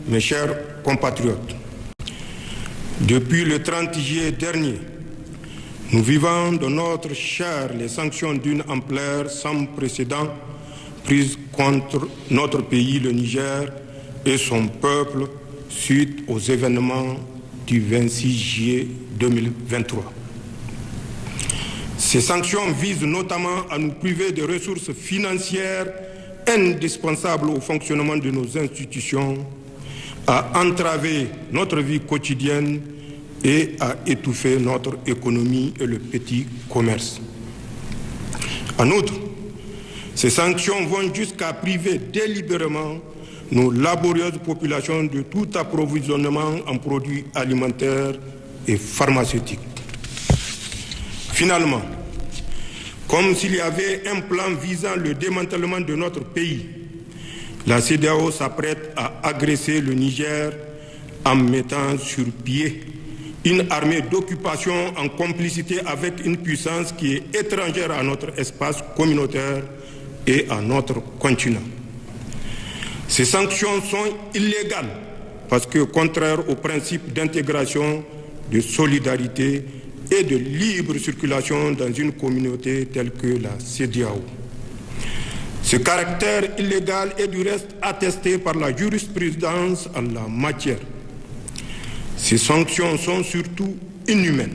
mes chers compatriotes, depuis le 30 juillet dernier, nous vivons dans notre chair les sanctions d'une ampleur sans précédent prises contre notre pays, le Niger, et son peuple suite aux événements du 26 juillet 2023. Ces sanctions visent notamment à nous priver des ressources financières indispensables au fonctionnement de nos institutions, à entraver notre vie quotidienne et à étouffer notre économie et le petit commerce. En outre, ces sanctions vont jusqu'à priver délibérément nos laborieuses populations de tout approvisionnement en produits alimentaires et pharmaceutiques. Finalement, comme s'il y avait un plan visant le démantèlement de notre pays, la CEDEAO s'apprête à agresser le Niger en mettant sur pied une armée d'occupation en complicité avec une puissance qui est étrangère à notre espace communautaire et à notre continent. Ces sanctions sont illégales parce que contraires au principe d'intégration, de solidarité et de libre circulation dans une communauté telle que la CEDEAO. Ce caractère illégal est du reste attesté par la jurisprudence en la matière. Ces sanctions sont surtout inhumaines.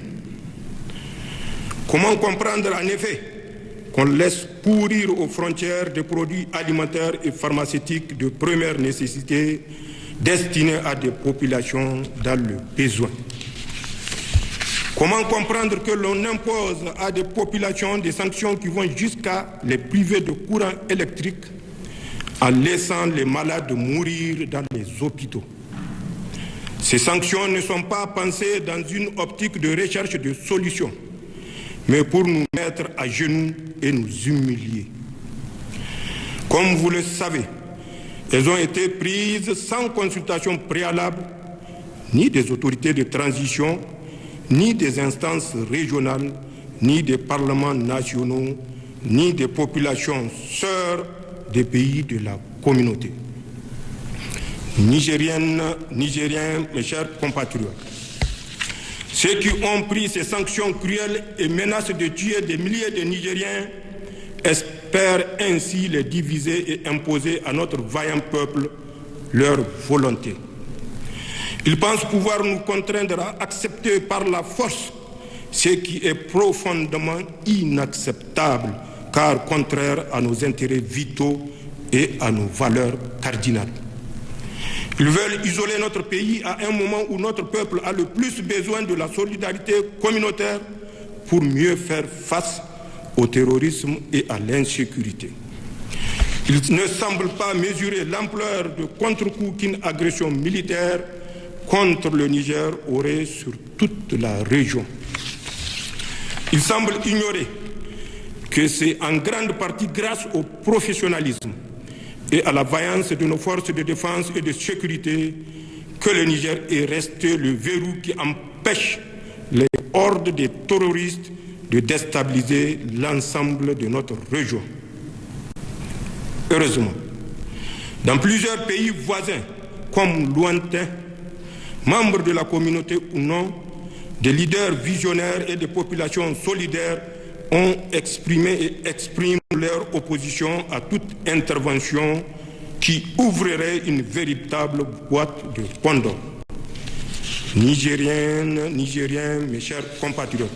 Comment comprendre en effet qu'on laisse pourrir aux frontières des produits alimentaires et pharmaceutiques de première nécessité destinés à des populations dans le besoin? Comment comprendre que l'on impose à des populations des sanctions qui vont jusqu'à les priver de courant électrique en laissant les malades mourir dans les hôpitaux? Ces sanctions ne sont pas pensées dans une optique de recherche de solutions, mais pour nous mettre à genoux et nous humilier. Comme vous le savez, elles ont été prises sans consultation préalable, ni des autorités de transition, ni des instances régionales, ni des parlements nationaux, ni des populations sœurs des pays de la communauté. Nigériennes, Nigériens, mes chers compatriotes, ceux qui ont pris ces sanctions cruelles et menacent de tuer des milliers de Nigériens espèrent ainsi les diviser et imposer à notre vaillant peuple leur volonté. Ils pensent pouvoir nous contraindre à accepter par la force ce qui est profondément inacceptable, car contraire à nos intérêts vitaux et à nos valeurs cardinales. Ils veulent isoler notre pays à un moment où notre peuple a le plus besoin de la solidarité communautaire pour mieux faire face au terrorisme et à l'insécurité. Ils ne semblent pas mesurer l'ampleur de contre-coup qu'une agression militaire contre le Niger aurait sur toute la région. Ils semblent ignorer que c'est en grande partie grâce au professionnalisme et à la vaillance de nos forces de défense et de sécurité que le Niger est resté le verrou qui empêche les hordes de terroristes de déstabiliser l'ensemble de notre région. Heureusement, dans plusieurs pays voisins, comme lointains, membres de la communauté ou non, des leaders visionnaires et des populations solidaires ont exprimé et expriment leur opposition à toute intervention qui ouvrirait une véritable boîte de Pandore. Nigériennes, Nigériens, mes chers compatriotes,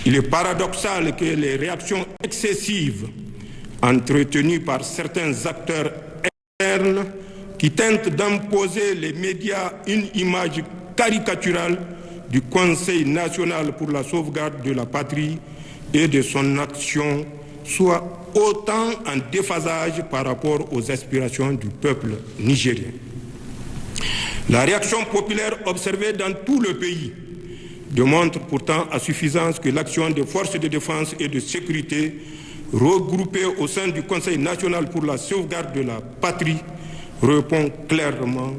il est paradoxal que les réactions excessives entretenues par certains acteurs externes qui tentent d'imposer les médias une image caricaturale du Conseil national pour la sauvegarde de la patrie et de son action soient autant en déphasage par rapport aux aspirations du peuple nigérien. La réaction populaire observée dans tout le pays démontre pourtant à suffisance que l'action des forces de défense et de sécurité regroupées au sein du Conseil national pour la sauvegarde de la patrie répond clairement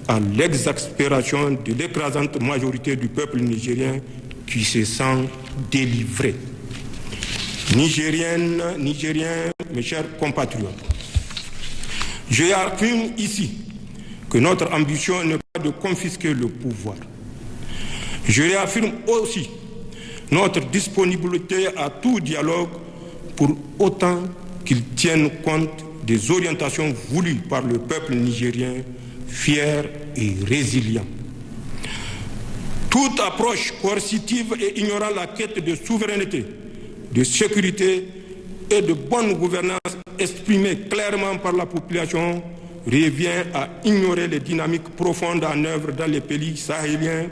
à l'exaspération de l'écrasante majorité du peuple nigérien qui se sent délivré. Nigériennes, Nigériens, mes chers compatriotes, je affirme ici que notre ambition n'est pas de confisquer le pouvoir. Je réaffirme aussi notre disponibilité à tout dialogue pour autant qu'il tienne compte des orientations voulues par le peuple nigérien, fier et résilient. Toute approche coercitive et ignorant la quête de souveraineté, de sécurité et de bonne gouvernance exprimée clairement par la population revient à ignorer les dynamiques profondes en œuvre dans les pays sahéliens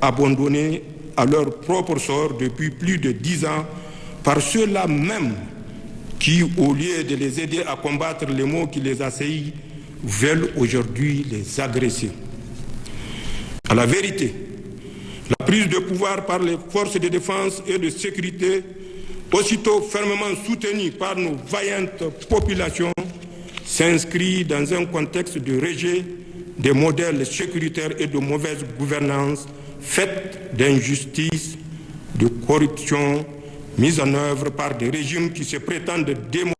abandonnés à leur propre sort depuis plus de 10 ans par ceux-là même qui, au lieu de les aider à combattre les maux qui les assaillent, veulent aujourd'hui les agresser. À la vérité, la prise de pouvoir par les forces de défense et de sécurité, aussitôt fermement soutenue par nos vaillantes populations, s'inscrit dans un contexte de rejet des modèles sécuritaires et de mauvaise gouvernance faite d'injustice, de corruption, mise en œuvre par des régimes qui se prétendent démocratiques